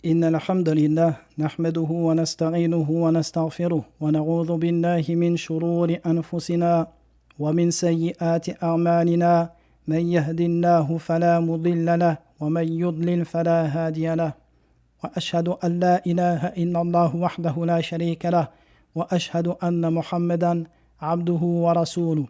إن الحمد لله نحمده ونستعينه ونستغفره ونعوذ بالله من شرور أنفسنا ومن سيئات أعمالنا من يهد الله فلا مضل له ومن يضلل فلا هادي له وأشهد أن لا إله إلا الله وحده لا شريك له وأشهد أن محمدا عبده ورسوله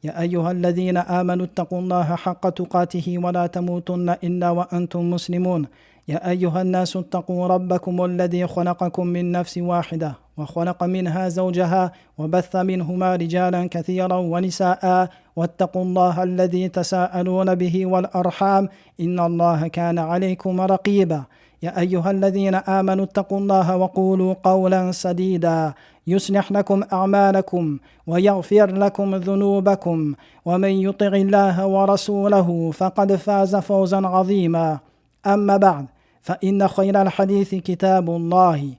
يا أيها الذين آمنوا اتقوا الله حق تقاته ولا تموتن إلا وأنتم مسلمون يا أيها الناس اتقوا ربكم الذي خلقكم من نفس واحدة وخلق منها زوجها وبث منهما رجالا كثيرا ونساء واتقوا الله الذي تساءلون به والأرحام إن الله كان عليكم رقيبا يا أيها الذين آمنوا اتقوا الله وقولوا قولا سديدا يصلح لكم أعمالكم ويغفر لكم ذنوبكم ومن يطع الله ورسوله فقد فاز فوزا عظيما أما بعد فإن خير الحديث كتاب الله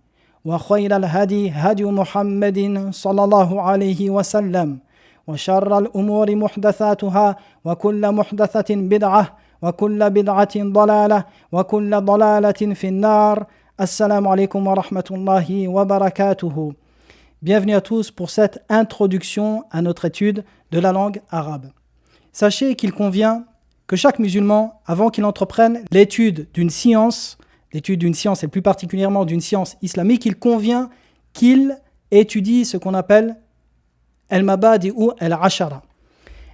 وخير الهدي هدي محمد صلى الله عليه وسلم وشر الأمور محدثاتها وكل محدثة بدعة وكل بدعة ضلالة وكل ضلالة في النار. Assalamu alaikum wa rahmatullahi wa barakatuhu. Bienvenue à tous pour cette introduction à notre étude de la langue arabe. Sachez qu'il convient que chaque musulman, avant qu'il entreprenne l'étude d'une science et plus particulièrement d'une science islamique, il convient qu'il étudie ce qu'on appelle al-mabadi ou al-ashara.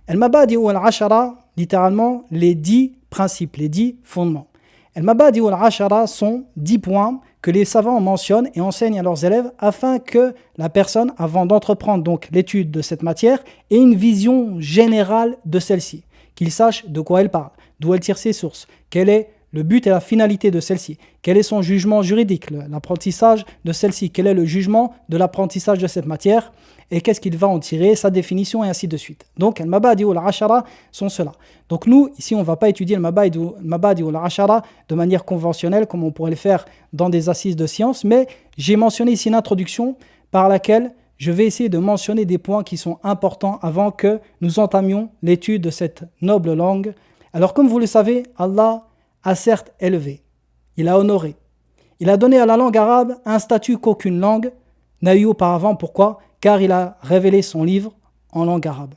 Al-mabadi ou al-ashara, littéralement les 10 principes, les 10 fondements. Al-mabadi ou al-ashara sont 10 points que les savants mentionnent et enseignent à leurs élèves afin que la personne, avant d'entreprendre donc l'étude de cette matière, ait une vision générale de celle-ci, qu'il sache de quoi elle parle, d'où elle tire ses sources, quel est le but et la finalité de celle-ci, quel est son jugement juridique, l'apprentissage de celle-ci, quel est le jugement de l'apprentissage de cette matière et qu'est-ce qu'il va en tirer, sa définition et ainsi de suite. Donc, al-mabadi ou al-ashara sont cela. Donc nous, ici, on ne va pas étudier le mabadi ou al-ashara de manière conventionnelle comme on pourrait le faire dans des assises de sciences, mais j'ai mentionné ici une introduction par laquelle je vais essayer de mentionner des points qui sont importants avant que nous entamions l'étude de cette noble langue. Alors, comme vous le savez, Allah a certes élevé, il a honoré, il a donné à la langue arabe un statut qu'aucune langue n'a eu auparavant. Pourquoi ? Car il a révélé son livre en langue arabe.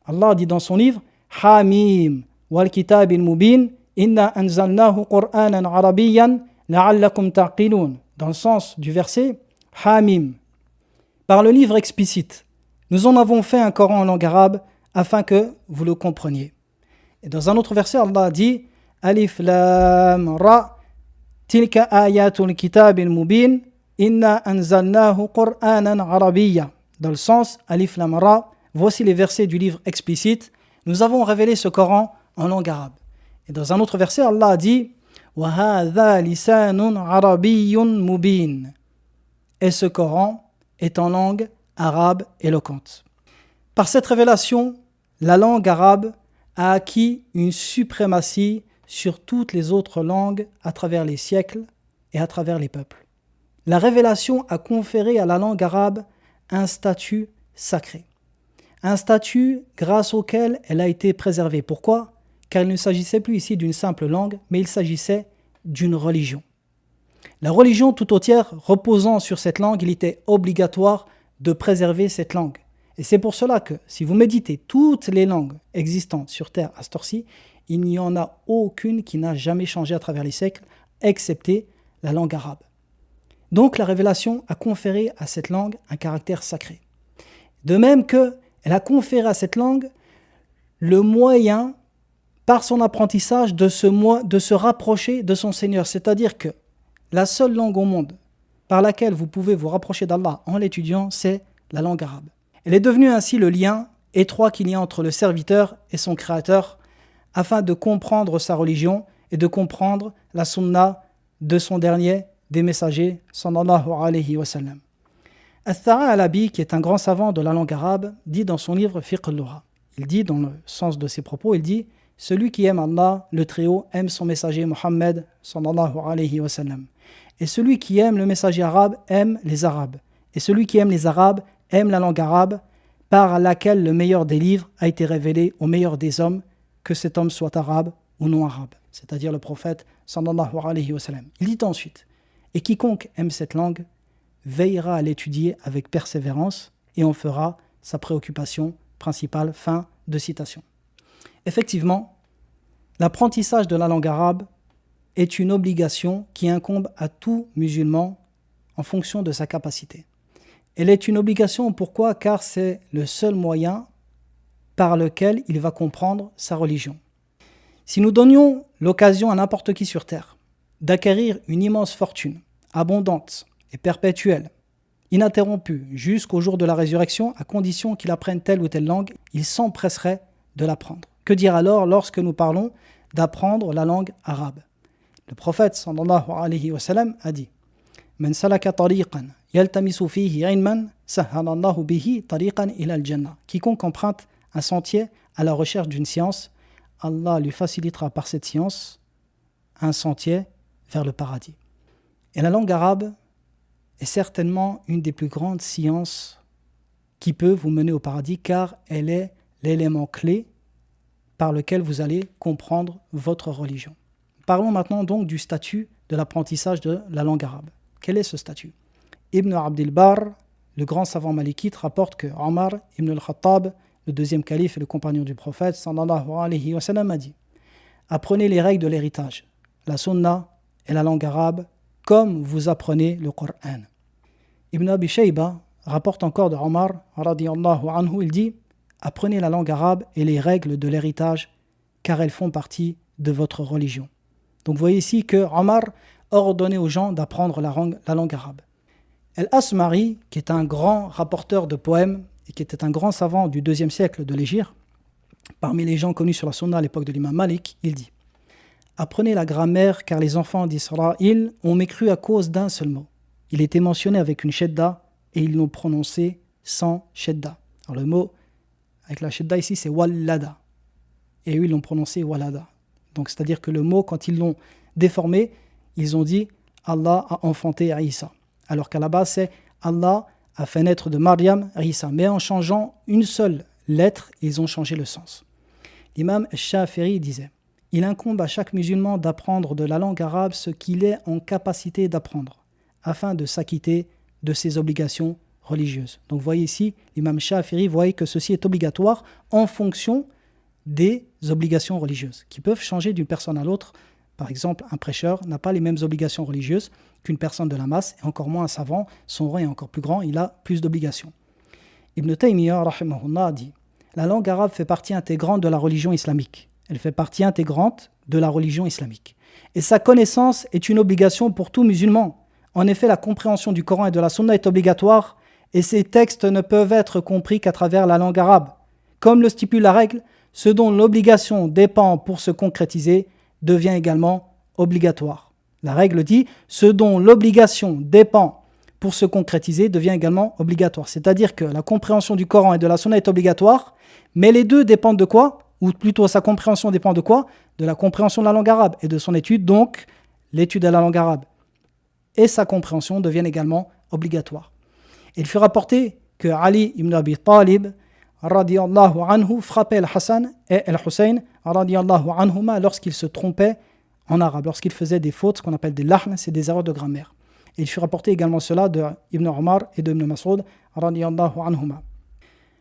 Allah dit dans son livre Hamim wal kitabil mubin inna anzalnahu qur'anan arabiyyan la'allakum taqilun. Dans le sens du verset Hamim, par le livre explicite, nous en avons fait un Coran en langue arabe afin que vous le compreniez. Et dans un autre verset, Allah dit Alif Lam Ra tilka ayatul kitabil mubin inna anzalnahu qur'anan arabiyyan. Dans le sens Alif Lam Ra, voici les versets du livre explicite, nous avons révélé ce Coran en langue arabe. Et dans un autre verset, Allah a dit Wa hadha lisanun arabiyyun mubin. Et ce Coran est en langue arabe éloquente. Par cette révélation, la langue arabe a acquis une suprématie sur toutes les autres langues à travers les siècles et à travers les peuples. La révélation a conféré à la langue arabe un statut sacré. Un statut grâce auquel elle a été préservée. Pourquoi ? Car il ne s'agissait plus ici d'une simple langue, mais il s'agissait d'une religion. La religion tout entière reposant sur cette langue, il était obligatoire de préserver cette langue. Et c'est pour cela que, si vous méditez toutes les langues existantes sur Terre à cette heure-ci, il n'y en a aucune qui n'a jamais changé à travers les siècles, excepté la langue arabe. Donc la révélation a conféré à cette langue un caractère sacré. De même qu'elle a conféré à cette langue le moyen, par son apprentissage, de se rapprocher de son Seigneur. C'est-à-dire que la seule langue au monde par laquelle vous pouvez vous rapprocher d'Allah en l'étudiant, c'est la langue arabe. Elle est devenue ainsi le lien étroit qu'il y a entre le serviteur et son créateur, afin de comprendre sa religion et de comprendre la sunna de son dernier des messagers, sallallahu alayhi wa sallam. Al-Tha'alabi, qui est un grand savant de la langue arabe, dit dans son livre Fiqh al-Lugha, il dit dans le sens de ses propos, il dit « Celui qui aime Allah, le Très-Haut, aime son messager Mohammed, sallallahu alayhi wa sallam. Et celui qui aime le messager arabe, aime les Arabes. Et celui qui aime les Arabes, aime la langue arabe, par laquelle le meilleur des livres a été révélé au meilleur des hommes, que cet homme soit arabe ou non arabe. » C'est-à-dire le prophète, sallallahu alayhi wa sallam. Il dit ensuite Et quiconque aime cette langue veillera à l'étudier avec persévérance et en fera sa préoccupation principale. » Fin de citation. Effectivement, l'apprentissage de la langue arabe est une obligation qui incombe à tout musulman en fonction de sa capacité. Elle est une obligation, pourquoi ? Car c'est le seul moyen par lequel il va comprendre sa religion. Si nous donnions l'occasion à n'importe qui sur terre d'acquérir une immense fortune, abondante et perpétuelle, ininterrompue jusqu'au jour de la résurrection, à condition qu'il apprenne telle ou telle langue, il s'empresserait de l'apprendre. Que dire alors lorsque nous parlons d'apprendre la langue arabe ? Le prophète sallallahu alayhi wa sallam a dit « Man salaka tariqan yaltamisu fihi ilman sahhalallahu bihi tariqan ila al-jannah » Quiconque emprunte un sentier à la recherche d'une science, Allah lui facilitera par cette science un sentier vers le paradis. Et la langue arabe est certainement une des plus grandes sciences qui peut vous mener au paradis, car elle est l'élément clé par lequel vous allez comprendre votre religion. Parlons maintenant donc du statut de l'apprentissage de la langue arabe. Quel est ce statut ? Ibn Abdil Barr, le grand savant malikite, rapporte que Omar ibn al-Khattab, le deuxième calife et le compagnon du prophète, sallallahu alayhi wa sallam, a dit « Apprenez les règles de l'héritage, la sunna et la langue arabe, comme vous apprenez le Coran. » Ibn Abi Shayba rapporte encore de Omar, radiyallahu anhu, il dit « Apprenez la langue arabe et les règles de l'héritage, car elles font partie de votre religion. » Donc vous voyez ici que Omar ordonnait aux gens d'apprendre la langue arabe. Al-Asmari, qui est un grand rapporteur de poèmes et qui était un grand savant du 2e siècle de l'Hégire, parmi les gens connus sur la sunna à l'époque de l'imam Malik, il dit « Apprenez la grammaire, car les enfants d'Israël ont mécru à cause d'un seul mot. Il était mentionné avec une shedda et ils l'ont prononcé sans shedda. » Alors le mot avec la shedda ici, c'est wallada. Et eux, ils l'ont prononcé walada. Donc c'est-à-dire que le mot, quand ils l'ont déformé, ils ont dit « Allah a enfanté Isa ». Alors qu'à la base, c'est « Allah a fait naître de Maryam Isa ». Mais en changeant une seule lettre, ils ont changé le sens. L'imam Shafi'i disait « Il incombe à chaque musulman d'apprendre de la langue arabe ce qu'il est en capacité d'apprendre, afin de s'acquitter de ses obligations religieuses. » Donc vous voyez ici, l'imam Shafi'i voyait que ceci est obligatoire en fonction des obligations religieuses, qui peuvent changer d'une personne à l'autre. Par exemple, un prêcheur n'a pas les mêmes obligations religieuses qu'une personne de la masse, et encore moins un savant, son rang est encore plus grand, il a plus d'obligations. Ibn Taymiyyah, rahimahullah, a dit « La langue arabe fait partie intégrante de la religion islamique. Elle fait partie intégrante de la religion islamique. Et sa connaissance est une obligation pour tout musulman. En effet, la compréhension du Coran et de la Sunna est obligatoire, et ces textes ne peuvent être compris qu'à travers la langue arabe. Comme le stipule la règle, ce dont l'obligation dépend pour se concrétiser devient également obligatoire. La règle dit « ce dont l'obligation dépend pour se concrétiser devient également obligatoire ». C'est-à-dire que la compréhension du Coran et de la Sunna est obligatoire, mais les deux dépendent de quoi ? Ou plutôt sa compréhension dépend de quoi ? De la compréhension de la langue arabe et de son étude, donc l'étude de la langue arabe. Et sa compréhension deviennent également obligatoires. Il fut rapporté que Ali ibn Abi Talib radiyallahu anhu frappait Al-Hassan et Al-Hussein radiyallahu anhuma lorsqu'ils se trompaient en arabe, lorsqu'ils faisaient des fautes, ce qu'on appelle des lahn, c'est des erreurs de grammaire. Et il fut rapporté également cela de Ibn Omar et de Ibn Mas'ud radiyallahu anhuma.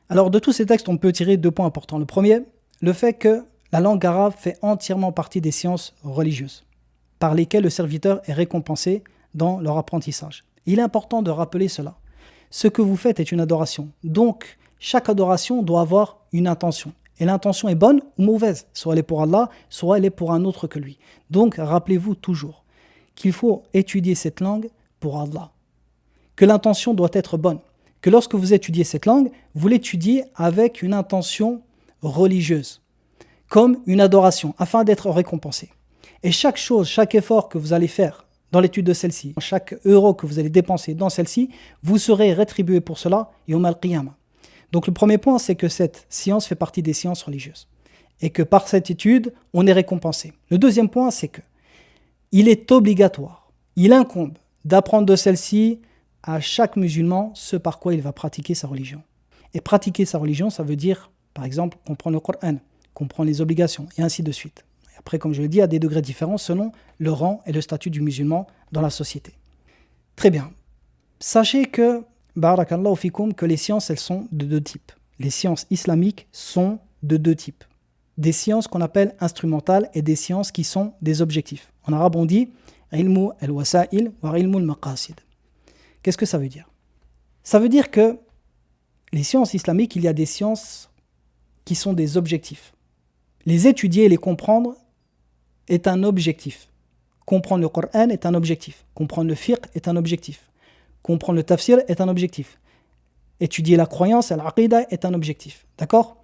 Alors de tous ces textes, on peut tirer 2 points importants. Le premier, le fait que la langue arabe fait entièrement partie des sciences religieuses, par lesquelles le serviteur est récompensé dans leur apprentissage. Il est important de rappeler cela. Ce que vous faites est une adoration. Donc, chaque adoration doit avoir une intention. Et l'intention est bonne ou mauvaise. Soit elle est pour Allah, soit elle est pour un autre que lui. Donc, rappelez-vous toujours qu'il faut étudier cette langue pour Allah. Que l'intention doit être bonne. Que lorsque vous étudiez cette langue, vous l'étudiez avec une intention religieuse, comme une adoration, afin d'être récompensé. Et chaque chose, chaque effort que vous allez faire dans l'étude de celle-ci, chaque euro que vous allez dépenser dans celle-ci, vous serez rétribué pour cela yawm al-qiyamah. Donc le premier point, c'est que cette science fait partie des sciences religieuses et que par cette étude, on est récompensé. Le deuxième point, c'est que il est obligatoire, il incombe d'apprendre de celle-ci à chaque musulman ce par quoi il va pratiquer sa religion. Et pratiquer sa religion, ça veut dire, par exemple, comprendre le Coran, comprendre les obligations, et ainsi de suite. Et après, comme je l'ai dit, à des degrés différents selon le rang et le statut du musulman dans la société. Très bien. Sachez que, barakallahu fikoum, que les sciences, elles sont de deux types. Les sciences islamiques sont de deux types. Des sciences qu'on appelle instrumentales et des sciences qui sont des objectifs. En arabe, on dit ilmu al-wasa'il wa ilmu al-maqasid. Qu'est-ce que ça veut dire? Ça veut dire que les sciences islamiques, il y a des sciences qui sont des objectifs. Les étudier et les comprendre est un objectif. Comprendre le Coran est un objectif. Comprendre le fiqh est un objectif. Comprendre le tafsir est un objectif. Étudier la croyance, l'aqidah est un objectif. D'accord?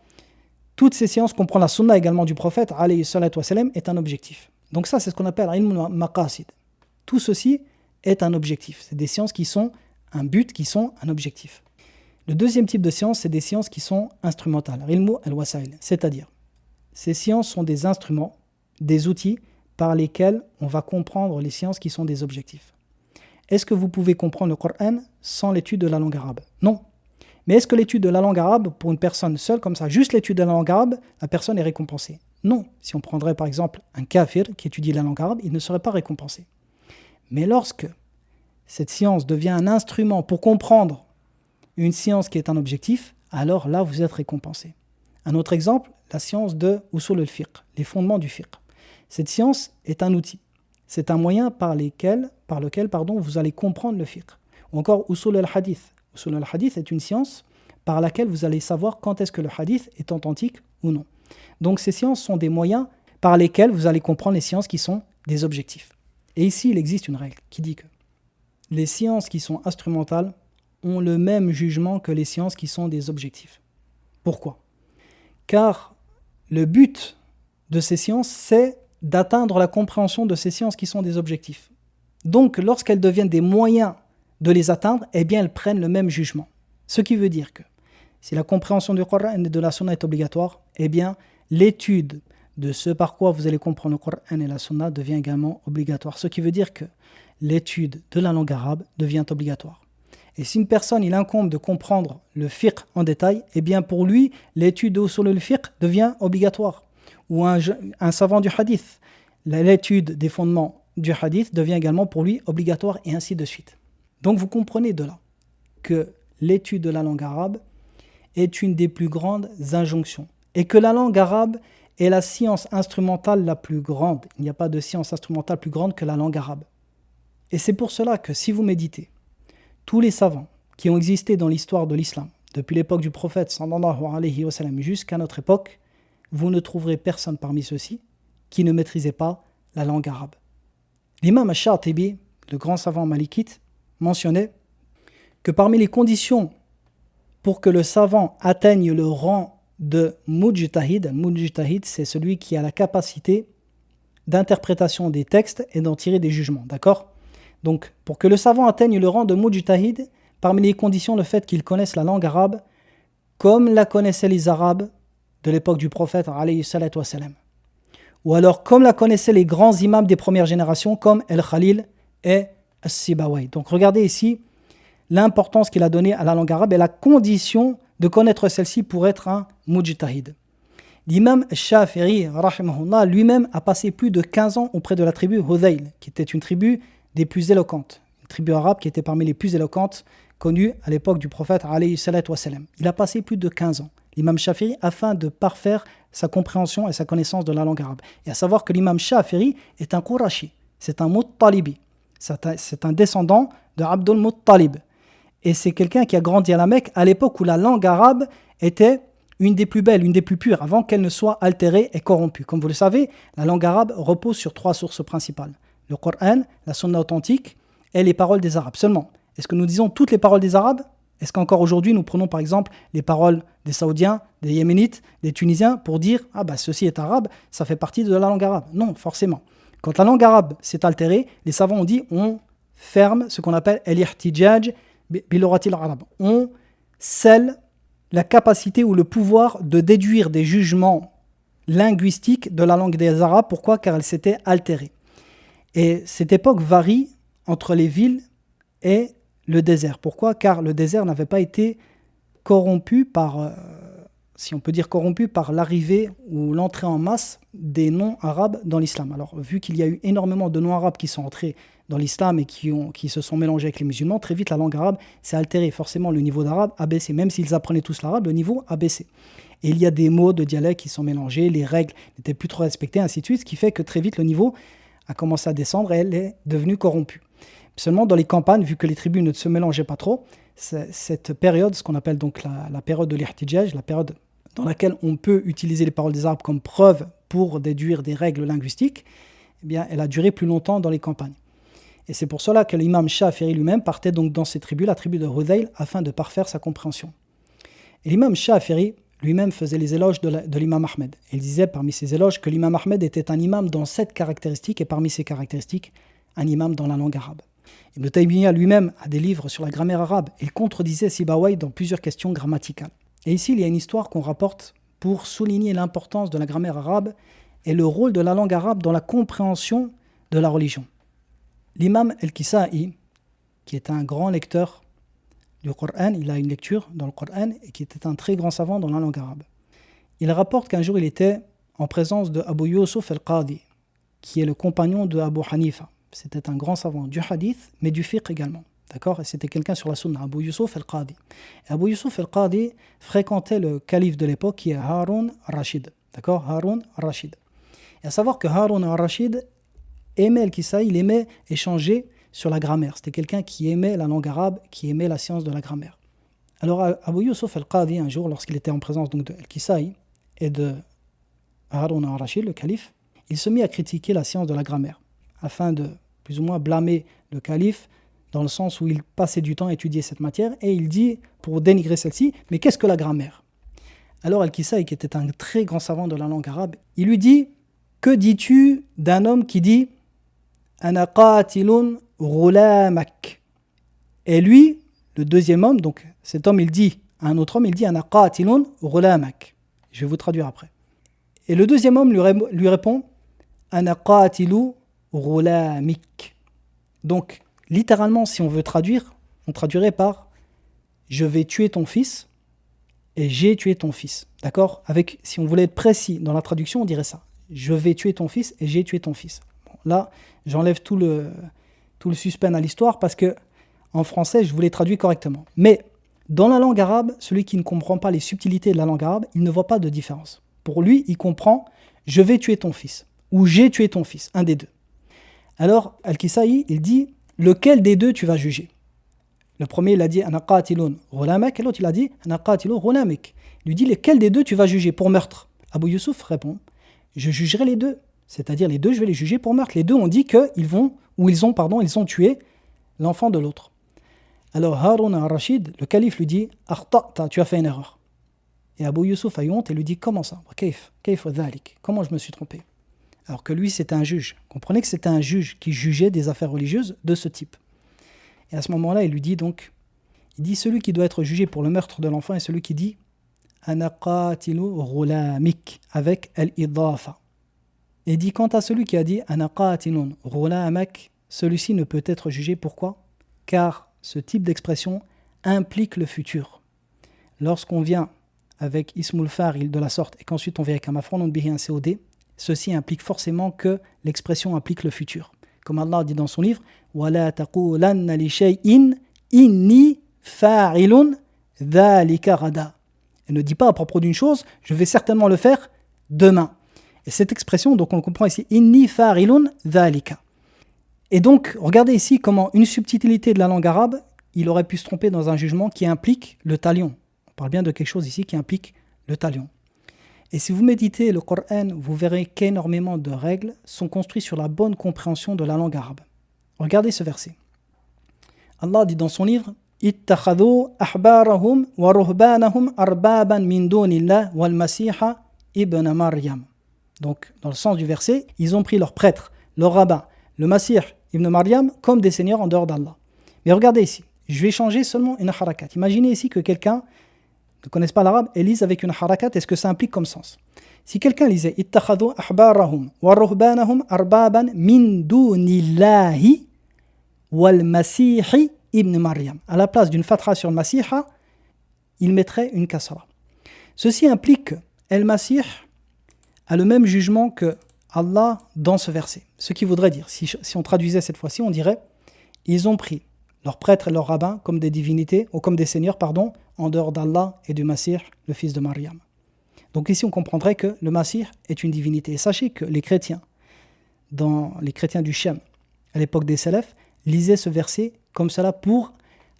Toutes ces sciences, comprendre la sunna également du prophète, alayhi salatu wa salam, est un objectif. Donc ça, c'est ce qu'on appelle ilm maqasid. Tout ceci est un objectif. C'est des sciences qui sont un but, qui sont un objectif. Le deuxième type de sciences, c'est des sciences qui sont instrumentales. Ilmu al-wasail. C'est-à-dire, ces sciences sont des instruments, des outils par lesquels on va comprendre les sciences qui sont des objectifs. Est-ce que vous pouvez comprendre le Coran sans l'étude de la langue arabe? Non. Mais est-ce que l'étude de la langue arabe, pour une personne seule comme ça, juste l'étude de la langue arabe, la personne est récompensée? Non. Si on prendrait par exemple un kafir qui étudie la langue arabe, il ne serait pas récompensé. Mais lorsque cette science devient un instrument pour comprendre une science qui est un objectif, alors là vous êtes récompensé. Un autre exemple, la science de usul al-fiqh, les fondements du fiqh. Cette science est un outil. C'est un moyen par lequel vous allez comprendre le fiqh. Ou encore usul al-hadith. Usul al-hadith est une science par laquelle vous allez savoir quand est-ce que le hadith est authentique ou non. Donc ces sciences sont des moyens par lesquels vous allez comprendre les sciences qui sont des objectifs. Et ici, il existe une règle qui dit que les sciences qui sont instrumentales ont le même jugement que les sciences qui sont des objectifs. Pourquoi? Car le but de ces sciences, c'est d'atteindre la compréhension de ces sciences qui sont des objectifs. Donc, lorsqu'elles deviennent des moyens de les atteindre, eh bien, elles prennent le même jugement. Ce qui veut dire que si la compréhension du Coran et de la Sunna est obligatoire, eh bien, l'étude de ce par quoi vous allez comprendre le Coran et la Sunna devient également obligatoire. Ce qui veut dire que l'étude de la langue arabe devient obligatoire. Et si une personne, il incombe de comprendre le fiqh en détail, eh bien pour lui, l'étude de usul al-fiqh devient obligatoire. Ou un savant du hadith, l'étude des fondements du hadith devient également pour lui obligatoire et ainsi de suite. Donc vous comprenez de là que l'étude de la langue arabe est une des plus grandes injonctions et que la langue arabe est la science instrumentale la plus grande. Il n'y a pas de science instrumentale plus grande que la langue arabe. Et c'est pour cela que si vous méditez, tous les savants qui ont existé dans l'histoire de l'islam, depuis l'époque du prophète sallallahu alayhi wa sallam jusqu'à notre époque, vous ne trouverez personne parmi ceux-ci qui ne maîtrisait pas la langue arabe. L'imam Ash-Shatibi, le grand savant malikite, mentionnait que parmi les conditions pour que le savant atteigne le rang de mujtahid, c'est celui qui a la capacité d'interprétation des textes et d'en tirer des jugements, d'accord? Donc, pour que le savant atteigne le rang de mujtahid, parmi les conditions, le fait qu'il connaisse la langue arabe comme la connaissaient les Arabes de l'époque du prophète, alayhi salatu wa salam. Ou alors comme la connaissaient les grands imams des premières générations, comme Al-Khalil et As-Sibawayh. Donc, regardez ici l'importance qu'il a donnée à la langue arabe et la condition de connaître celle-ci pour être un mujtahid. L'imam Shafi'i, rahimahullah, lui-même a passé plus de 15 ans auprès de la tribu Hudayl, qui était une tribu des plus éloquentes, une tribu arabe qui était parmi les plus éloquentes connues à l'époque du prophète alayhi salatu wa salam. Il a passé plus de 15 ans, l'imam Shafi'i, afin de parfaire sa compréhension et sa connaissance de la langue arabe. Et à savoir que l'imam Shafi'i est un Qurashi, c'est un Muttalibi, c'est un descendant de Abdul Muttalib. Et c'est quelqu'un qui a grandi à la Mecque à l'époque où la langue arabe était une des plus belles, une des plus pures, avant qu'elle ne soit altérée et corrompue. Comme vous le savez, la langue arabe repose sur 3 sources principales. Le Coran, la Sunna authentique et les paroles des Arabes seulement. Est-ce que nous disons toutes les paroles des Arabes? Est-ce qu'encore aujourd'hui, nous prenons par exemple les paroles des Saoudiens, des Yéménites, des Tunisiens pour dire « Ah bah ceci est arabe, ça fait partie de la langue arabe ». Non, forcément. Quand la langue arabe s'est altérée, les savants ont dit on ferme ce qu'on appelle « al-ihtijaj bil-lughatil arabe ». On scelle la capacité ou le pouvoir de déduire des jugements linguistiques de la langue des Arabes. Pourquoi? Car elle s'était altérée. Et cette époque varie entre les villes et le désert. Pourquoi? Car le désert n'avait pas été corrompu par, si on peut dire corrompu, par l'arrivée ou l'entrée en masse des non-arabes dans l'islam. Alors, vu qu'il y a eu énormément de non-arabes qui sont entrés dans l'islam et qui se sont mélangés avec les musulmans, très vite la langue arabe s'est altérée. Forcément, le niveau d'arabe a baissé. Même s'ils apprenaient tous l'arabe, le niveau a baissé. Et il y a des mots de dialecte qui sont mélangés, les règles n'étaient plus trop respectées, ainsi de suite, ce qui fait que très vite le niveau a commencé à descendre et elle est devenue corrompue. Seulement dans les campagnes, vu que les tribus ne se mélangeaient pas trop, cette période, ce qu'on appelle donc la période de l'ihtijaj, la période dans laquelle on peut utiliser les paroles des Arabes comme preuve pour déduire des règles linguistiques, eh bien, elle a duré plus longtemps dans les campagnes. Et c'est pour cela que l'imam Shafi'i lui-même partait donc dans ces tribus, la tribu de Hudayl, afin de parfaire sa compréhension. Et l'imam Shafi'i lui-même faisait les éloges de l'imam Ahmed. Il disait parmi ses éloges que l'imam Ahmed était un imam dans 7 caractéristiques, et parmi ces caractéristiques, un imam dans la langue arabe. Ibn Taymiyyah lui-même a des livres sur la grammaire arabe. Il contredisait Sibawayh dans plusieurs questions grammaticales. Et ici, il y a une histoire qu'on rapporte pour souligner l'importance de la grammaire arabe et le rôle de la langue arabe dans la compréhension de la religion. L'imam Al-Kisa'i, qui est un grand lecteur du Coran, il a une lecture dans le Coran et qui était un très grand savant dans la langue arabe. Il rapporte qu'un jour il était en présence de Abu Yusuf al-Qadi, qui est le compagnon de Abu Hanifa. C'était un grand savant du hadith, mais du fiqh également. D'accord ? Et c'était quelqu'un sur la sunna, Abu Yusuf al-Qadi. Et Abu Yusuf al-Qadi fréquentait le calife de l'époque qui est Harun al-Rashid. D'accord ? Harun al-Rashid. Et à savoir que Harun al-Rashid aimait Al-Kisa'i, il aimait échanger sur la grammaire. C'était quelqu'un qui aimait la langue arabe, qui aimait la science de la grammaire. Alors Abu Yusuf al-Qadi, un jour, lorsqu'il était en présence donc, de Al-Kisa'i et de Harun al-Rashid, le calife, il se mit à critiquer la science de la grammaire, afin de plus ou moins blâmer le calife, dans le sens où il passait du temps à étudier cette matière, et il dit, pour dénigrer celle-ci, mais qu'est-ce que la grammaire ? Alors Al-Kisa'i, qui était un très grand savant de la langue arabe, il lui dit, que dis-tu d'un homme qui dit « Ana qatilun ghulamak » Et lui, le deuxième homme, donc cet homme, il dit à un autre homme, il dit « Ana qatilun ghulamak » Je vais vous traduire après. Et le deuxième homme lui répond « Ana qatilu ghulamik » Donc, littéralement, si on veut traduire, on traduirait par « Je vais tuer ton fils » et « J'ai tué ton fils ». D'accord ? Si on voulait être précis dans la traduction, on dirait ça. Je vais tuer ton fils et j'ai tué ton fils. Bon, là, j'enlève tout le suspense à l'histoire parce que en français, je voulais traduire correctement. Mais dans la langue arabe, celui qui ne comprend pas les subtilités de la langue arabe, il ne voit pas de différence. Pour lui, il comprend « je vais tuer ton fils » ou « j'ai tué ton fils », un des deux. Alors, Al-Kisa'i, il dit « lequel des deux tu vas juger ?» Le premier, il a dit « ana qatilun ghulamak » et l'autre, il a dit « ana qatilu ghulamik » Il lui dit « lequel des deux tu vas juger pour meurtre ?» Abu Yusuf répond « je jugerai les deux. C'est-à-dire les deux, je vais les juger pour meurtre. Les deux ont dit qu'ils ont tué l'enfant de l'autre. » Alors Harun al-Rashid, le calife, lui dit « akhta'ta, tu as fait une erreur. » Et Abu Yusuf a eu honte et lui dit « comment ça ? Comment je me suis trompé ?» Alors que lui, c'était un juge. Comprenez que c'était un juge qui jugeait des affaires religieuses de ce type. Et à ce moment-là, il lui dit donc, celui qui doit être jugé pour le meurtre de l'enfant est celui qui dit Ana qatilu ghulamik avec al-idafa. Et dit quant à celui qui a dit Ana qatilun ghulamak, celui-ci ne peut être jugé. Pourquoi ? Car ce type d'expression implique le futur. Lorsqu'on vient avec ismul fa'il de la sorte et qu'ensuite on vient avec un maf'ulun bihi, un COD, ceci implique forcément que l'expression implique le futur. Comme Allah dit dans son livre Wala taqulanna li shay'in inni fa'ilun dhalika ghada. Elle ne dit pas à propos d'une chose, je vais certainement le faire demain. Et cette expression, donc on le comprend ici, inni fa'ilun dhalika. Et donc, regardez ici comment une subtilité de la langue arabe, il aurait pu se tromper dans un jugement qui implique le talion. On parle bien de quelque chose ici qui implique le talion. Et si vous méditez le Coran, vous verrez qu'énormément de règles sont construites sur la bonne compréhension de la langue arabe. Regardez ce verset. Allah dit dans son livre ittakhadhu ahbarahum wa ruhbanahum arbaban min dunillah wal masiha ibn Maryam. Donc, dans le sens du verset, ils ont pris leurs prêtres, leurs rabbins, le Masih ibn Maryam comme des seigneurs en dehors d'Allah. Mais regardez ici, je vais changer seulement une harakat. Imaginez ici que quelqu'un ne connaisse pas l'arabe et lise avec une harakat, est-ce que ça implique comme sens ? Si quelqu'un lisait ittakhadhu ahbarahum wa ruhbanahum arbaban min dunillahi wal masihi ibn Maryam. À la place d'une fatra sur Masiha, il mettrait une kasra. Ceci implique que El Masih a le même jugement que Allah dans ce verset. Ce qui voudrait dire, si on traduisait cette fois-ci, on dirait ils ont pris leurs prêtres et leurs rabbins comme des divinités, ou comme des seigneurs, en dehors d'Allah et du Masih, le fils de Maryam. Donc ici, on comprendrait que le Masih est une divinité. Et sachez que les chrétiens du Shem, à l'époque des Salafs, lisaient ce verset comme cela pour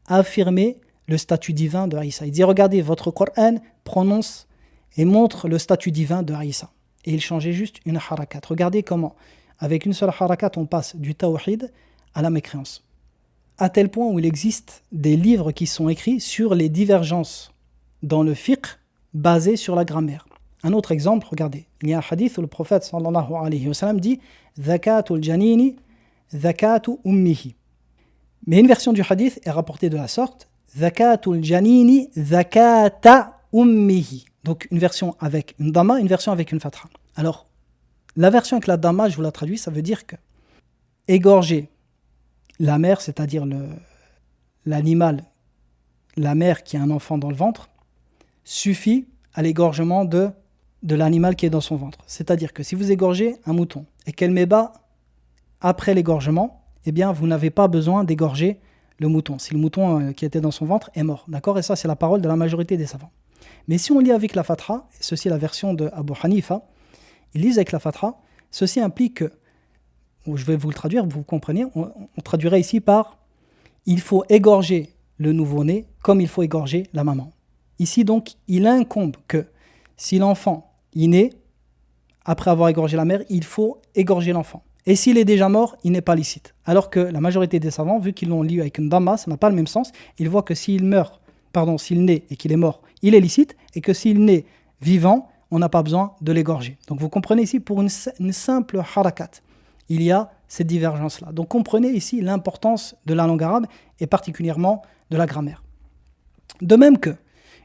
affirmer le statut divin de Isa. Ils disaient, regardez, votre Coran prononce et montre le statut divin de Isa. Et ils changeaient juste une harakat. Regardez comment, avec une seule harakat, on passe du tawhid à la mécréance. À tel point où il existe des livres qui sont écrits sur les divergences dans le fiqh basés sur la grammaire. Un autre exemple, regardez, il y a un hadith où le prophète sallallahu alayhi wa sallam dit « Zakatul janini, zakatu ummihi ». Mais une version du hadith est rapportée de la sorte « Zakatul janini, zakata ummihi ». Donc une version avec une dhamma, une version avec une fatha. Alors, la version avec la dhamma, je vous la traduis, ça veut dire que égorger la mère, c'est-à-dire l'animal, la mère qui a un enfant dans le ventre, suffit à l'égorgement de l'animal qui est dans son ventre. C'est-à-dire que si vous égorgez un mouton et qu'elle m'ébat après l'égorgement, eh bien vous n'avez pas besoin d'égorger le mouton. Si le mouton qui était dans son ventre est mort. D'accord ? Et ça, c'est la parole de la majorité des savants. Mais si on lit avec la fatha, et ceci est la version de Abu Hanifa, ils lisent avec la fatha, ceci implique que, je vais vous le traduire, vous comprenez, on traduirait ici par « il faut égorger le nouveau-né comme il faut égorger la maman ». Ici donc, il incombe que si l'enfant y naît, après avoir égorgé la mère, il faut égorger l'enfant. Et s'il est déjà mort, il n'est pas licite. Alors que la majorité des savants, vu qu'ils l'ont lu avec une dhamma, ça n'a pas le même sens, ils voient que s'il naît et qu'il est mort, il est licite, et que s'il naît vivant, on n'a pas besoin de l'égorger. Donc vous comprenez ici, pour une simple harakat, il y a cette divergence-là. Donc comprenez ici l'importance de la langue arabe, et particulièrement de la grammaire. De même que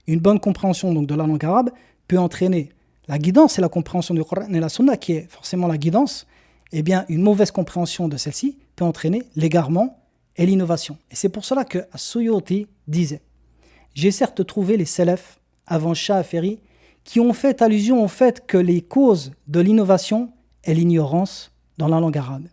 une bonne compréhension donc, de la langue arabe peut entraîner la guidance et la compréhension du Coran et la Sunna, qui est forcément la guidance, eh bien une mauvaise compréhension de celle-ci peut entraîner l'égarement et l'innovation. Et c'est pour cela que As-Suyuti disait « J'ai certes trouvé les salafs avant Sha'afiri qui ont fait allusion au fait que les causes de l'innovation est l'ignorance dans la langue arabe. »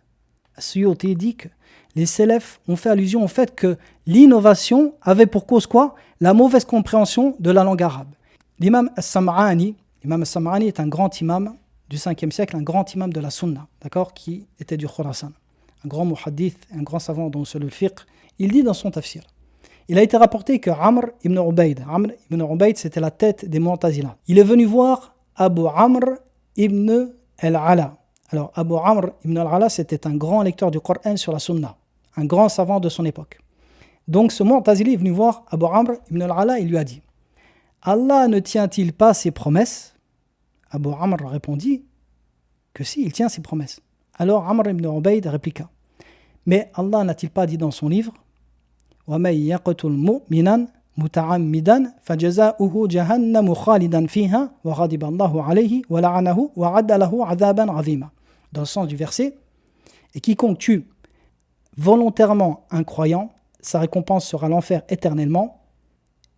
As-Suyuti dit que les salafs ont fait allusion au fait que l'innovation avait pour cause quoi ? La mauvaise compréhension de la langue arabe. L'imam As-Sam'ani est un grand imam du 5e siècle, un grand imam de la Sunna, d'accord, qui était du Khurasan, un grand muhaddith, un grand savant dans le fiqh. Il dit dans son tafsir, il a été rapporté que Amr ibn Ubayd, c'était la tête des Mu'tazila. Il est venu voir Abu Amr ibn al-Ala. Alors Abu Amr ibn al-Ala, c'était un grand lecteur du Coran sur la Sunna, un grand savant de son époque. Donc ce Mu'tazili est venu voir Abu Amr ibn al-Ala et lui a dit « Allah ne tient-il pas ses promesses ?» Abu Amr répondit que si, il tient ses promesses. Alors Amr ibn Ubayd répliqua « Mais Allah n'a-t-il pas dit dans son livre « Wa may yaqtul mu'minan muta'ammidan fajaza'uhu jahannamu khalidan fiha wa ghadiba Allahu alayhi wa la'anahu wa 'adda lahu 'adhaban 'azima » Dans le sens du verset « Et quiconque tue volontairement un croyant, sa récompense sera l'enfer éternellement,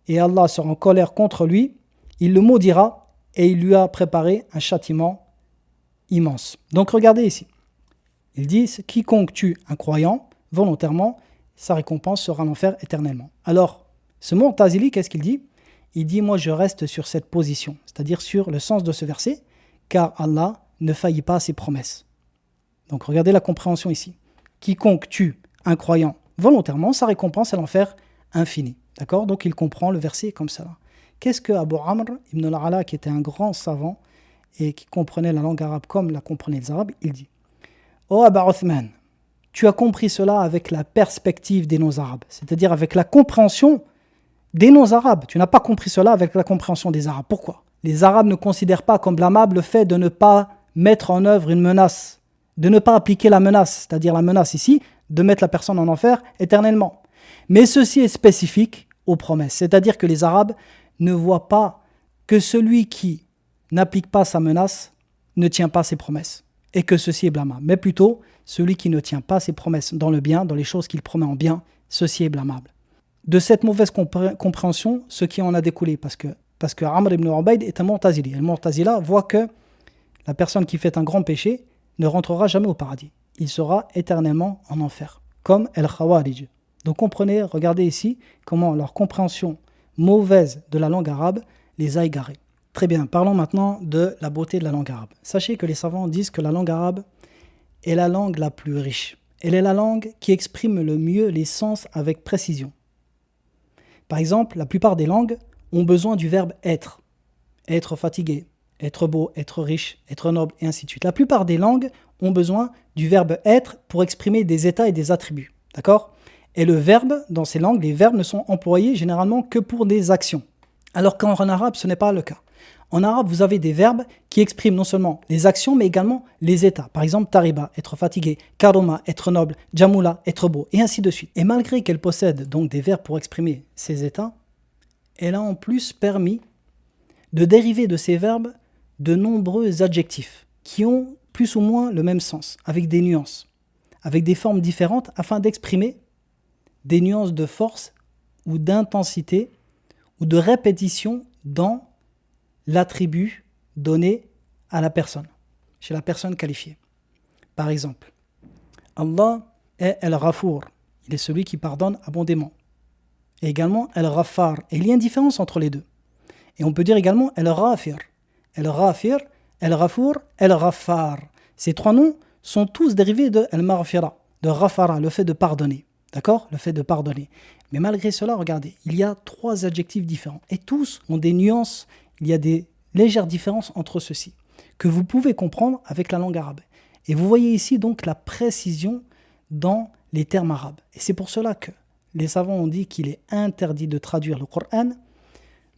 et Allah sera en colère contre lui, il le maudira, et il lui a préparé un châtiment immense. » Donc regardez ici, il dit « Quiconque tue un croyant volontairement, sa récompense sera l'enfer éternellement. » Alors, ce Mu'tazili, qu'est-ce qu'il dit ? Il dit « Moi je reste sur cette position, c'est-à-dire sur le sens de ce verset, car Allah ne faillit pas à ses promesses. » Donc regardez la compréhension ici. Quiconque tue un croyant volontairement, sa récompense est l'enfer infini. D'accord ? Donc il comprend le verset comme ça. Qu'est-ce que Abu Amr ibn al-Ala, qui était un grand savant et qui comprenait la langue arabe comme la comprenaient les Arabes, il dit « Oh Aba Uthman, tu as compris cela avec la perspective des noms arabes, c'est-à-dire avec la compréhension des noms arabes. Tu n'as pas compris cela avec la compréhension des Arabes. Pourquoi ? Les Arabes ne considèrent pas comme blâmable le fait de ne pas mettre en œuvre une menace, de ne pas appliquer la menace, c'est-à-dire la menace ici, de mettre la personne en enfer éternellement. Mais ceci est spécifique aux promesses, c'est-à-dire que les Arabes ne voient pas que celui qui n'applique pas sa menace ne tient pas ses promesses, et que ceci est blâmable, mais plutôt celui qui ne tient pas ses promesses dans le bien, dans les choses qu'il promet en bien, ceci est blâmable. De cette mauvaise compréhension, ce qui en a découlé, parce que Amr ibn Ubayd est un Mu'tazili, et le Mu'tazila voit que la personne qui fait un grand péché ne rentrera jamais au paradis. Il sera éternellement en enfer, comme El-Khawarij. Donc comprenez, regardez ici comment leur compréhension mauvaise de la langue arabe les a égarés. Très bien, parlons maintenant de la beauté de la langue arabe. Sachez que les savants disent que la langue arabe est la langue la plus riche. Elle est la langue qui exprime le mieux les sens avec précision. Par exemple, la plupart des langues ont besoin du verbe être. Être fatigué, être beau, être riche, être noble, et ainsi de suite. La plupart des langues ont besoin du verbe être pour exprimer des états et des attributs. D'accord ? Et le verbe, dans ces langues, les verbes ne sont employés généralement que pour des actions. Alors qu'en arabe, ce n'est pas le cas. En arabe, vous avez des verbes qui expriment non seulement les actions, mais également les états. Par exemple, tariba, être fatigué, karoma, être noble, jamula, être beau, et ainsi de suite. Et malgré qu'elle possède donc des verbes pour exprimer ces états, elle a en plus permis de dériver de ces verbes de nombreux adjectifs qui ont plus ou moins le même sens, avec des nuances, avec des formes différentes, afin d'exprimer des nuances de force ou d'intensité ou de répétition dans l'attribut donné à la personne, chez la personne qualifiée. Par exemple, Allah est El-Ghafour, il est celui qui pardonne abondamment. Et également El-Ghaffar, et il y a une différence entre les deux. Et on peut dire également El-Ghafir, El-Ghafir, El-Ghafour, El-Ghaffar. Ces trois noms sont tous dérivés de El-Maghfira, de Ghafara, le fait de pardonner. D'accord ? Le fait de pardonner. Mais malgré cela, regardez, il y a trois adjectifs différents. Et tous ont des nuances, il y a des légères différences entre ceux-ci, que vous pouvez comprendre avec la langue arabe. Et vous voyez ici donc la précision dans les termes arabes. Et c'est pour cela que les savants ont dit qu'il est interdit de traduire le Coran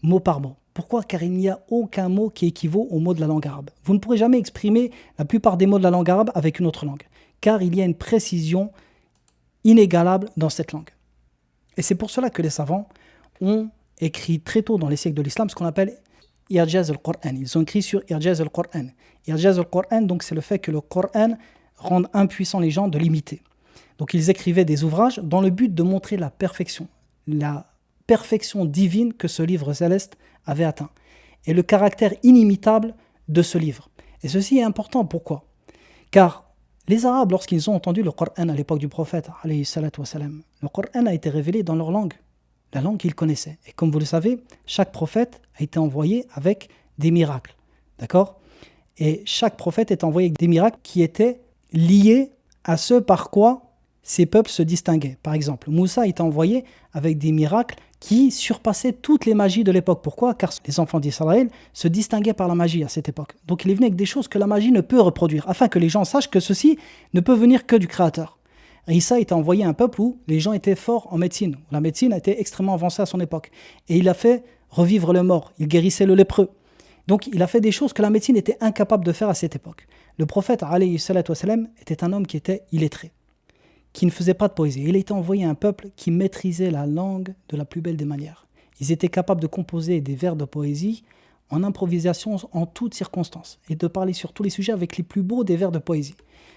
mot par mot. Pourquoi ? Car il n'y a aucun mot qui équivaut au mot de la langue arabe. Vous ne pourrez jamais exprimer la plupart des mots de la langue arabe avec une autre langue, car il y a une précision inégalable dans cette langue. Et c'est pour cela que les savants ont écrit très tôt dans les siècles de l'islam ce qu'on appelle I'jaz al-Qur'an. Ils ont écrit sur I'jaz al-Qur'an. I'jaz al-Qur'an, donc c'est le fait que le Coran rende impuissant les gens de l'imiter. Donc ils écrivaient des ouvrages dans le but de montrer la perfection divine que ce livre céleste avait atteint, et le caractère inimitable de ce livre. Et ceci est important, pourquoi ? Car les Arabes, lorsqu'ils ont entendu le Coran à l'époque du prophète, alayhi salatu wassalam, le Coran a été révélé dans leur langue, la langue qu'ils connaissaient. Et comme vous le savez, chaque prophète a été envoyé avec des miracles. D'accord ? Et chaque prophète est envoyé avec des miracles qui étaient liés à ce par quoi ces peuples se distinguaient. Par exemple, Moussa a été envoyé avec des miracles qui surpassaient toutes les magies de l'époque. Pourquoi ? Car les enfants d'Israël se distinguaient par la magie à cette époque. Donc il est venu avec des choses que la magie ne peut reproduire, afin que les gens sachent que ceci ne peut venir que du Créateur. Issa a été envoyé à un peuple où les gens étaient forts en médecine. La médecine a été extrêmement avancée à son époque. Et il a fait revivre le mort, il guérissait le lépreux. Donc il a fait des choses que la médecine était incapable de faire à cette époque. Le prophète, alayhi salatu wassalam, était un homme qui était illettré, qui ne faisait pas de poésie. Il a été envoyé à un peuple qui maîtrisait la langue de la plus belle des manières. Ils étaient capables de composer des vers de poésie en improvisation en toutes circonstances et de parler sur tous les sujets avec les plus beaux des vers de poésie.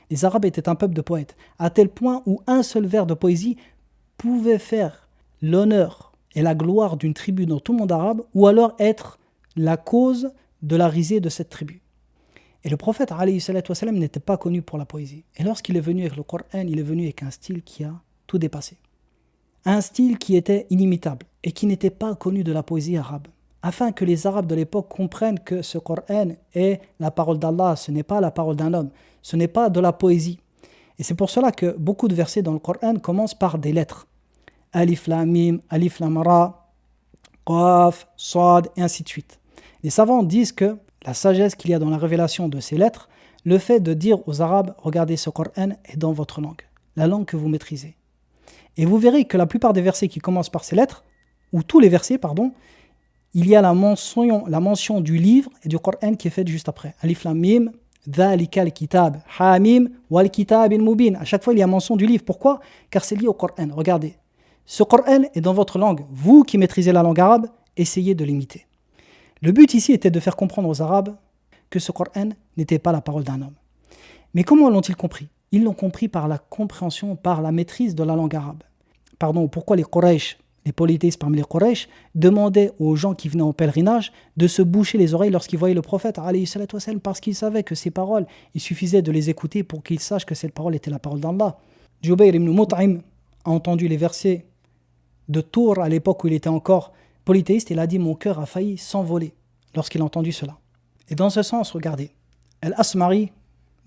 Les Arabes étaient un peuple de poètes, à tel point où un seul vers de poésie pouvait faire l'honneur et la gloire d'une tribu dans tout le monde arabe, ou alors être la cause de la risée de cette tribu. Et le prophète alayhi salatu wassalam n'était pas connu pour la poésie. Et lorsqu'il est venu avec le Coran, il est venu avec un style qui a tout dépassé. Un style qui était inimitable et qui n'était pas connu de la poésie arabe. Afin que les Arabes de l'époque comprennent que ce Coran est la parole d'Allah, ce n'est pas la parole d'un homme, ce n'est pas de la poésie. Et c'est pour cela que beaucoup de versets dans le Coran commencent par des lettres. Alif Lam Mim, Alif Lam Ra, Qaf, Sad, et ainsi de suite. Les savants disent que la sagesse qu'il y a dans la révélation de ces lettres, le fait de dire aux Arabes, regardez ce Coran est dans votre langue, la langue que vous maîtrisez. Et vous verrez que la plupart des versets qui commencent par ces lettres, ou tous les versets, il y a la mention du livre et du Coran qui est faite juste après. Alif Lam Mim, Dhalika al-Kitab, Hamim, wal Kitab al-Mubin. À chaque fois, il y a mention du livre. Pourquoi ? Car c'est lié au Coran. Regardez, ce Coran est dans votre langue. Vous qui maîtrisez la langue arabe, essayez de l'imiter. Le but ici était de faire comprendre aux Arabes que ce Coran n'était pas la parole d'un homme. Mais comment l'ont-ils compris ? Ils l'ont compris par la compréhension, par la maîtrise de la langue arabe. Pourquoi les Quraysh les polythéistes parmi les Quraysh, demandaient aux gens qui venaient en pèlerinage de se boucher les oreilles lorsqu'ils voyaient le prophète, alayhi salatu wassalam, parce qu'ils savaient que ces paroles, il suffisait de les écouter pour qu'ils sachent que cette parole était la parole d'Allah. Jubayr ibn Mut'im a entendu les versets de Tour à l'époque où il était encore polythéiste. Il a dit « Mon cœur a failli s'envoler » lorsqu'il a entendu cela. Et dans ce sens, regardez, Al-Asmari,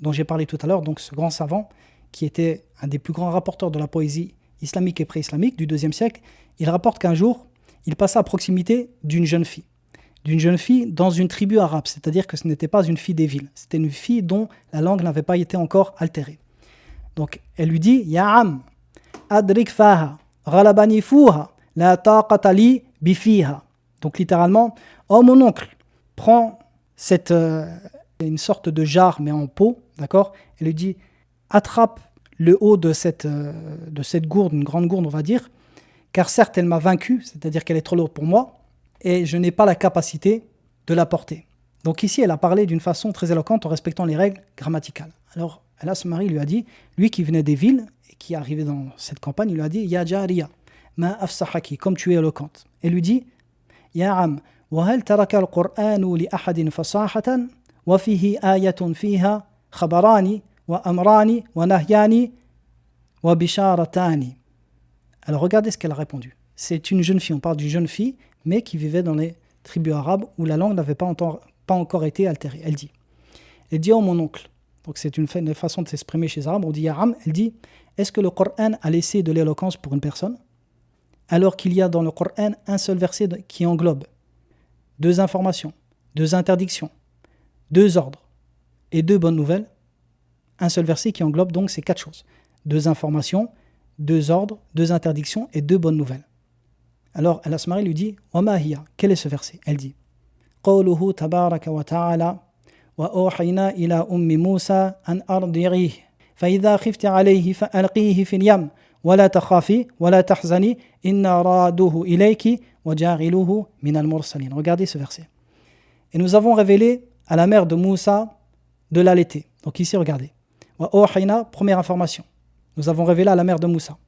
dont j'ai parlé tout à l'heure, donc ce grand savant, qui était un des plus grands rapporteurs de la poésie islamique et pré-islamique du IIe siècle, il rapporte qu'un jour, il passa à proximité d'une jeune fille dans une tribu arabe, c'est-à-dire que ce n'était pas une fille des villes, c'était une fille dont la langue n'avait pas été encore altérée. Donc elle lui dit « Ya am, adrik faha, ghalabani fuha, la taqata li bifiha » Donc littéralement, « Oh mon oncle, prends une sorte de jarre mais en pot, d'accord ?» Elle lui dit « Attrape le haut de cette gourde, une grande gourde on va dire, car certes elle m'a vaincu, c'est-à-dire qu'elle est trop lourde pour moi, et je n'ai pas la capacité de la porter. » Donc ici elle a parlé d'une façon très éloquente en respectant les règles grammaticales. Alors Al-Asmari lui a dit, lui qui venait des villes et qui arrivait dans cette campagne, il lui a dit « Ya jariya, ma afsahaki » comme tu es éloquente. Et lui dit « Ya am, wa hal taraka al-Qur'anu li ahadin fasahatan wa fihi ayatun fiha khabarani wa amrani wa nahyani wa bisharatani » Alors regardez ce qu'elle a répondu. C'est une jeune fille, on parle d'une jeune fille, mais qui vivait dans les tribus arabes où la langue n'avait pas encore été altérée. Elle dit « Oh mon oncle », donc c'est une façon de s'exprimer chez les Arabes, on dit « Ya'am », elle dit « Est-ce que le Coran a laissé de l'éloquence pour une personne alors qu'il y a dans le Coran un seul verset qui englobe 2 informations, 2 interdictions, 2 ordres et 2 bonnes nouvelles ?» Un seul verset qui englobe donc ces 4 choses. 2 informations, 2 ordres, 2 interdictions et 2 bonnes nouvelles. Alors Al-Asmari lui dit « Wa ma hiya » Quel est ce verset ? Elle dit « Qawluhu tabaraka wa ta'ala wa awhayna ila ummi Musa an ardi'ih fa idha khifti alayhi fa alqihi fil yam wa la takhafi wa la tahzani inna raduhu ilayki wa ja'iluhu min al-mursalin » Regardez ce verset. Et nous avons révélé à la mère de Moussa de l'allaiter. Donc ici regardez. Wa awhayna, première information. Nous avons révélé à la mère de Moussa.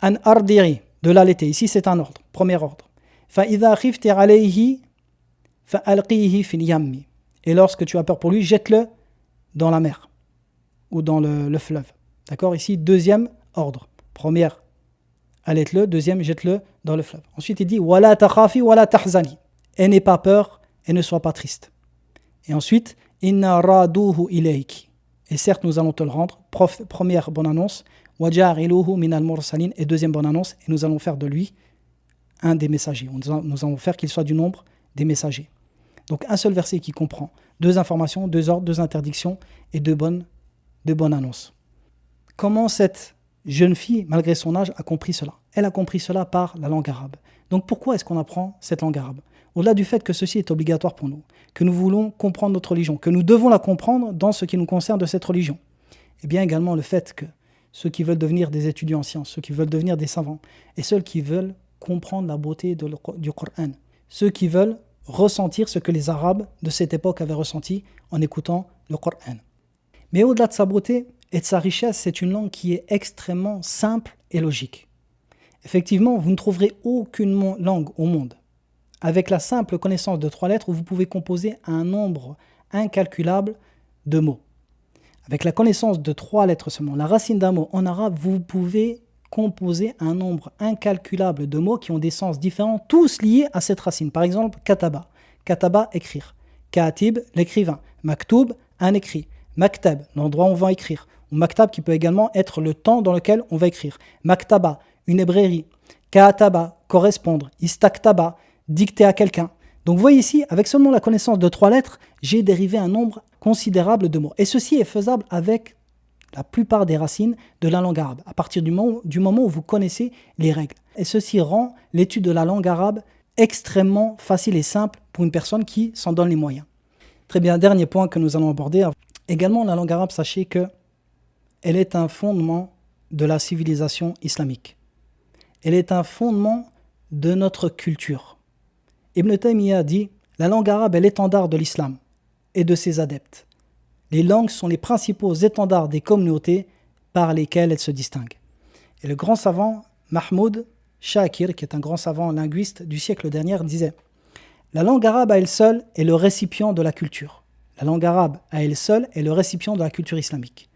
An ardi'i, de l'allaiter. Ici, c'est un ordre. Premier ordre. Fa idha khifti alayhi fa alqihi fil yammi. Et lorsque tu as peur pour lui, jette-le dans la mer ou dans le fleuve. D'accord ? Ici, deuxième ordre. Première, allaite-le. Deuxième, jette-le dans le fleuve. Ensuite, il dit wala takhafi wala tahzani. Et n'aie pas peur et ne sois pas triste. Et ensuite, inna raduhu ilayki. Et certes, nous allons te le rendre. Première bonne annonce. وَجَعِلُوهُ مِنَ الْمُرْسَلِينَ. Et deuxième bonne annonce. Et nous allons faire de lui un des messagers. Nous allons faire qu'il soit du nombre des messagers. Donc un seul verset qui comprend 2 informations, 2 ordres, 2 interdictions et 2 bonnes annonces. Comment cette jeune fille, malgré son âge, a compris cela ? Elle a compris cela par la langue arabe. Donc pourquoi est-ce qu'on apprend cette langue arabe ? Au-delà du fait que ceci est obligatoire pour nous, que nous voulons comprendre notre religion, que nous devons la comprendre dans ce qui nous concerne de cette religion, et bien également le fait que ceux qui veulent devenir des étudiants en sciences, ceux qui veulent devenir des savants, et ceux qui veulent comprendre la beauté du Coran, ceux qui veulent ressentir ce que les Arabes de cette époque avaient ressenti en écoutant le Coran. Mais au-delà de sa beauté et de sa richesse, c'est une langue qui est extrêmement simple et logique. Effectivement, vous ne trouverez aucune langue au monde avec la simple connaissance de 3 lettres où vous pouvez composer un nombre incalculable de mots. Avec la connaissance de 3 lettres seulement, la racine d'un mot en arabe, vous pouvez composer un nombre incalculable de mots qui ont des sens différents, tous liés à cette racine. Par exemple, kataba. Kataba, écrire. Katib, l'écrivain. Maktoub, un écrit. Maktab, l'endroit où on va écrire. Ou maktab qui peut également être le temps dans lequel on va écrire. Maktaba, une librairie. Kataba, correspondre. Istaktaba, dicter à quelqu'un. Donc vous voyez ici, avec seulement la connaissance de 3 lettres, j'ai dérivé un nombre considérable de mots. Et ceci est faisable avec la plupart des racines de la langue arabe, à partir du moment où vous connaissez les règles. Et ceci rend l'étude de la langue arabe extrêmement facile et simple pour une personne qui s'en donne les moyens. Très bien, dernier point que nous allons aborder. Également, la langue arabe, sachez qu'elle est un fondement de la civilisation islamique. Elle est un fondement de notre culture. Ibn Taymiyyah dit « La langue arabe est l'étendard de l'islam et de ses adeptes. Les langues sont les principaux étendards des communautés par lesquelles elles se distinguent. » Et le grand savant Mahmoud Shakir, qui est un grand savant linguiste du siècle dernier, disait « La langue arabe à elle seule est le récipient de la culture. La langue arabe à elle seule est le récipient de la culture islamique.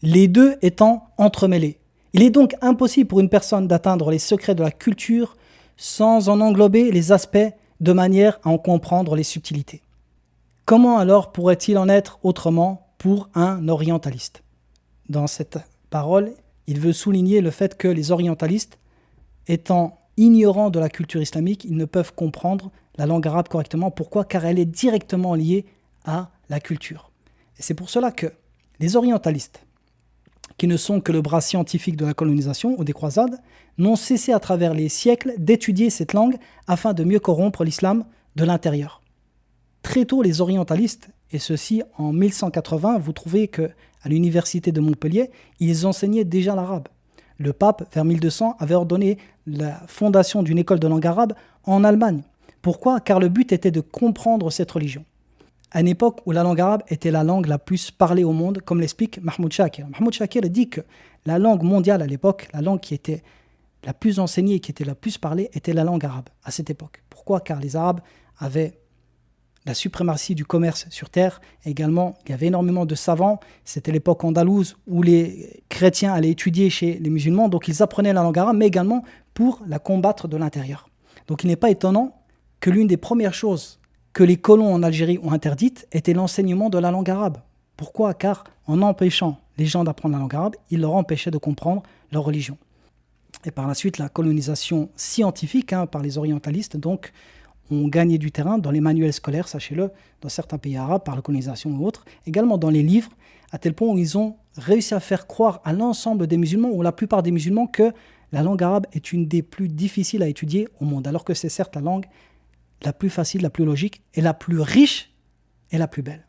Les deux étant entremêlés. Il est donc impossible pour une personne d'atteindre les secrets de la culture sans en englober les aspects de manière à en comprendre les subtilités. Comment alors pourrait-il en être autrement pour un orientaliste ?» Dans cette parole, il veut souligner le fait que les orientalistes, étant ignorants de la culture islamique, ils ne peuvent comprendre la langue arabe correctement. Pourquoi ? Car elle est directement liée à la culture. Et c'est pour cela que les orientalistes, qui ne sont que le bras scientifique de la colonisation ou des croisades, n'ont cessé à travers les siècles d'étudier cette langue afin de mieux corrompre l'islam de l'intérieur. Très tôt, les orientalistes, et ceci en 1180, vous trouvez qu'à l'université de Montpellier, ils enseignaient déjà l'arabe. Le pape, vers 1200, avait ordonné la fondation d'une école de langue arabe en Allemagne. Pourquoi ? Car le but était de comprendre cette religion. À une époque où la langue arabe était la langue la plus parlée au monde, comme l'explique Mahmoud Shakir. Mahmoud Shakir dit que la langue mondiale à l'époque, la langue qui était la plus enseignée, qui était la plus parlée, était la langue arabe à cette époque. Pourquoi ? Car les Arabes avaient la suprématie du commerce sur terre. Et également, il y avait énormément de savants. C'était l'époque andalouse où les chrétiens allaient étudier chez les musulmans. Donc ils apprenaient la langue arabe, mais également pour la combattre de l'intérieur. Donc il n'est pas étonnant que l'une des premières choses que les colons en Algérie ont interdites était l'enseignement de la langue arabe. Pourquoi ? Car en empêchant les gens d'apprendre la langue arabe, ils leur empêchaient de comprendre leur religion. Et par la suite, la colonisation scientifique par les orientalistes, donc, ont gagné du terrain dans les manuels scolaires, sachez-le, dans certains pays arabes, par la colonisation ou autres, également dans les livres, à tel point où ils ont réussi à faire croire à l'ensemble des musulmans, ou la plupart des musulmans, que la langue arabe est une des plus difficiles à étudier au monde, alors que c'est certes la langue la plus facile, la plus logique, et la plus riche et la plus belle.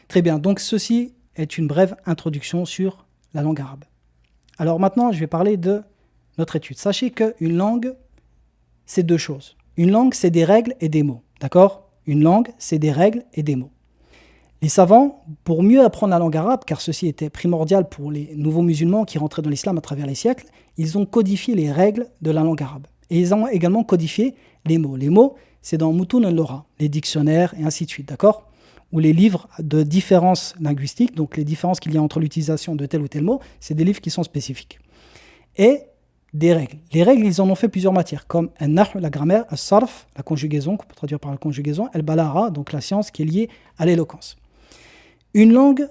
Très bien, donc ceci est une brève introduction sur la langue arabe. Alors maintenant, je vais parler de notre étude. Sachez qu'une langue, c'est deux choses. Une langue, c'est des règles et des mots, d'accord ? Une langue, c'est des règles et des mots. Les savants, pour mieux apprendre la langue arabe, car ceci était primordial pour les nouveaux musulmans qui rentraient dans l'islam à travers les siècles, ils ont codifié les règles de la langue arabe. Et ils ont également codifié les mots. Les mots, c'est dans Moutoun al-Lugha, les dictionnaires et ainsi de suite, d'accord ? Ou les livres de différences linguistiques, donc les différences qu'il y a entre l'utilisation de tel ou tel mot, c'est des livres qui sont spécifiques. Et des règles. Les règles, ils en ont fait plusieurs matières, comme al-nahu, la grammaire, al-sarf, la conjugaison, qu'on peut traduire par la conjugaison, al-balagha, donc la science qui est liée à l'éloquence. Une langue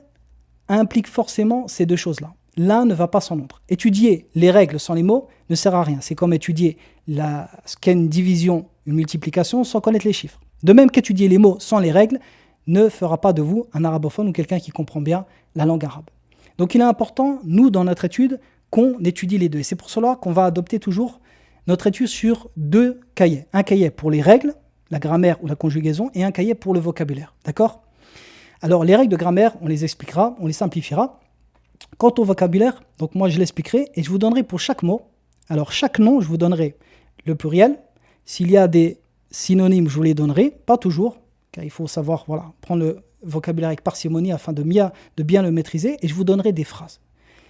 implique forcément ces deux choses-là. L'un ne va pas sans l'autre. Étudier les règles sans les mots ne sert à rien. C'est comme étudier ce qu'est une division, une multiplication sans connaître les chiffres. De même qu'étudier les mots sans les règles ne fera pas de vous un arabophone ou quelqu'un qui comprend bien la langue arabe. Donc il est important, nous, dans notre étude, qu'on étudie les deux. Et c'est pour cela qu'on va adopter toujours notre étude sur deux cahiers. Un cahier pour les règles, la grammaire ou la conjugaison, et un cahier pour le vocabulaire. D'accord ? Alors les règles de grammaire, on les expliquera, on les simplifiera. Quant au vocabulaire, donc moi je l'expliquerai et je vous donnerai pour chaque mot. Alors chaque nom, je vous donnerai le pluriel. S'il y a des synonymes, je vous les donnerai, pas toujours, car il faut savoir prendre le vocabulaire avec parcimonie afin de bien le maîtriser. Et je vous donnerai des phrases.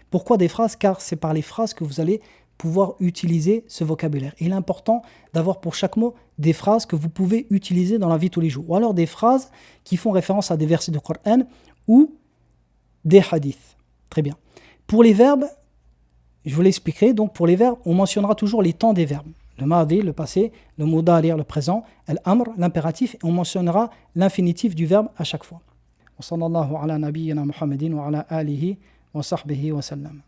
Pourquoi des phrases ? Car c'est par les phrases que vous allez pouvoir utiliser ce vocabulaire. Et il est important d'avoir pour chaque mot des phrases que vous pouvez utiliser dans la vie de tous les jours. Ou alors des phrases qui font référence à des versets du Coran ou des hadiths. Très bien. Pour les verbes, je vous l'expliquerai. Donc pour les verbes, on mentionnera toujours les temps des verbes. Le madi, le passé, le mudari, le présent, l'amr, l'impératif, et on mentionnera l'infinitif du verbe à chaque fois. Wa sallallahu ala nabiyyina Muhammadin wa ala alihi wa sahbihi wa sallam.